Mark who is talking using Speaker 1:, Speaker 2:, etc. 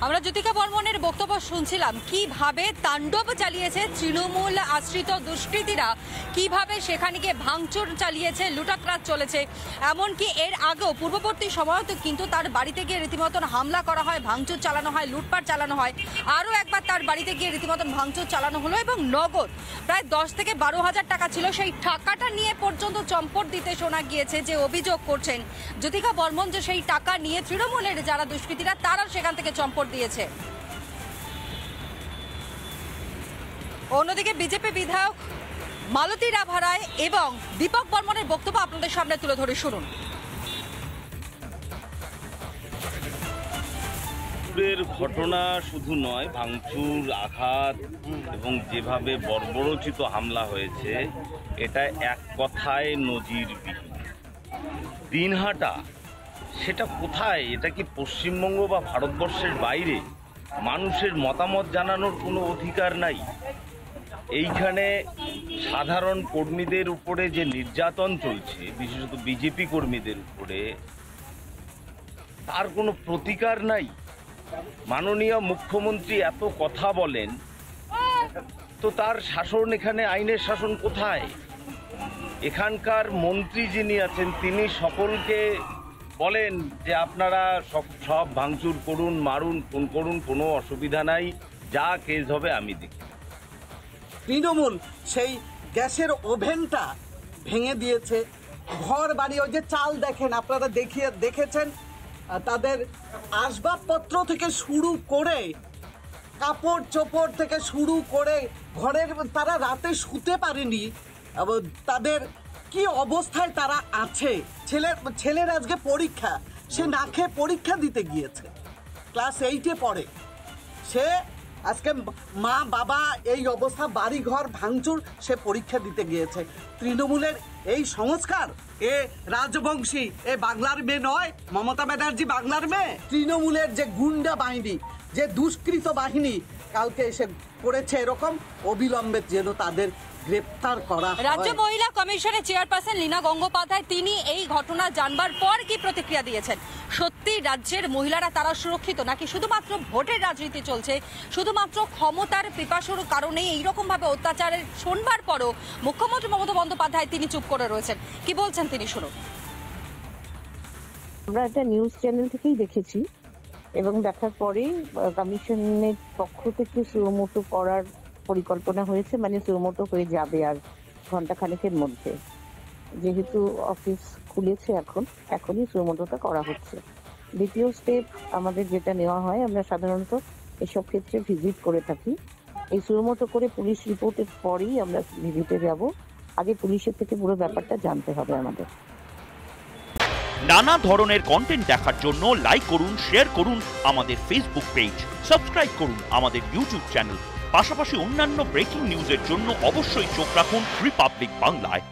Speaker 1: আমরা জ্যোতিকা বর্মনের বক্তব্য শুনছিলাম কিভাবে তাণ্ডব চালিয়েছে তৃণমূল আশ্রিত দুষ্কৃতীরা, কিভাবে সেখানে গিয়ে ভাঙচুর চালিয়েছে, লুটাতরাজ চলেছে। এমনকি এর আগেও পূর্ববর্তী সময়তে কিন্তু তার বাড়িতে গিয়ে রীতিমতন হামলা করা হয়, ভাঙচুর চালানো হয়, লুটপাট চালানো হয়। আরও একবার তার বাড়িতে গিয়ে রীতিমতন ভাঙচুর চালানো হলো এবং নগদ প্রায় 10 থেকে 12,000 টাকা ছিল, সেই টাকাটা নিয়ে পর্যন্ত চম্পট দিতে শোনা গিয়েছে। যে অভিযোগ করছেন জ্যোতিকা বর্মন যে সেই টাকা নিয়ে তৃণমূলের যারা দুষ্কৃতীরা তারা সেখান থেকে চম্পট দিয়েছে। অন্যদিকে বিজেপি বিধায়ক মালতী রাভারায় এবং দীপক বর্মনের বক্তব্য আপনাদের সামনে তুলে ধরে শুনুন।
Speaker 2: ঘটনা শুধু নয়, ভাঙচুর, আঘাত এবং যেভাবে বর্বরোচিত হামলা হয়েছে এটা এক কথায় নজিরবিহীন। দিনহাটা সেটা কোথায়? এটা কি পশ্চিমবঙ্গ বা ভারতবর্ষের বাইরে? মানুষের মতামত জানানোর কোনো অধিকার নাই। এইখানে সাধারণ কর্মীদের উপরে যে নির্যাতন চলছে, বিশেষত বিজেপি কর্মীদের উপরে, তার কোনো প্রতিকার নাই। মাননীয় মুখ্যমন্ত্রী এত কথা বলেন, তো তার শাসন, এখানে আইনের শাসন কোথায়? এখানকার মন্ত্রী যিনি আছেন তিনি সকলকে বলেন যে আপনারা সব ভাঙচুর করুন, মারুন, খুন করুন, কোনো অসুবিধা নাই, যা কেস হবে আমি দেখি।
Speaker 3: তৃণমূল সেই গ্যাসের ওভেনটা ভেঙে দিয়েছে, ঘর বাড়ি, ওই যে চাল দেখেন আপনারা দেখেছেন, তাদের আসবাবপত্র থেকে শুরু করে কাপড় চোপড় থেকে শুরু করে ঘরের, তারা রাতে শুতে পারেনি, তাদের কি অবস্থায় তারা আছে। ছেলের আজকে পরীক্ষা, সে না খেয়ে পরীক্ষা দিতে গিয়েছে, ক্লাস 8-এ পড়ে। সে আজকে মা বাবা এই অবস্থা, বাড়ি ঘর ভাঙচুর, সে পরীক্ষা দিতে গিয়েছে। তৃণমূলের এই সংস্কার, এ রাজবংশী, এ বাংলার মেয়ে নয়, মমতা ব্যানার্জি বাংলার মেয়ে। তৃণমূলের যে গুন্ডা বাহিনী, যে দুষ্কৃত বাহিনী কালকে এসে করেছে এরকম, অবিলম্বে যেন তাদের গ্রেপ্তার করা হয়।
Speaker 1: রাজ্য মহিলা কমিশনের চেয়ারপারসন লীনা গঙ্গোপাধ্যায় তিনি এই ঘটনা জানবার পর কি প্রতিক্রিয়া দিয়েছেন? সত্যি রাজ্যের মহিলারা তারা সুরক্ষিত, নাকি শুধুমাত্র ভোটের রাজনীতি চলছে, শুধুমাত্র ক্ষমতার পিপাসুর কারণে এইরকম ভাবে অত্যাচারের শোনবার পরও মুখ্যমন্ত্রী মমতা বন্দ্যোপাধ্যায় তিনি চুপ করে রয়েছেন? কি বলছেন তিনি, শুনুন।
Speaker 4: আমরা একটা নিউজ চ্যানেল থেকেই দেখেছি এবং দেখার পরেই কমিশনের পক্ষ থেকে সুমোটো করার পরিকল্পনা হয়েছে, মানে সুমোটো হয়ে যাবে আর ঘন্টাখানেকের মধ্যে। যেহেতু অফিস খুলেছে এখনই সুমোটোটা করা হচ্ছে। দ্বিতীয় স্টেপ আমাদের যেটা নেওয়া হয়, আমরা সাধারণত এসব ক্ষেত্রে ভিজিট করে থাকি। এই সুমোটো করে পুলিশ রিপোর্টের পরেই আমরা ভিজিটে যাব। আগে পুলিশের থেকে পুরো ব্যাপারটা জানতে হবে আমাদের।
Speaker 5: নানা ধরনের কন্টেন্ট দেখার জন্য লাইক করুন, শেয়ার করুন আমাদের ফেসবুক পেজ, সাবস্ক্রাইব করুন আমাদের ইউটিউব চ্যানেল। পাশাপাশি অন্যান্য ব্রেকিং নিউজের জন্য অবশ্যই চোখ রাখুন রিপাবলিক বাংলায়।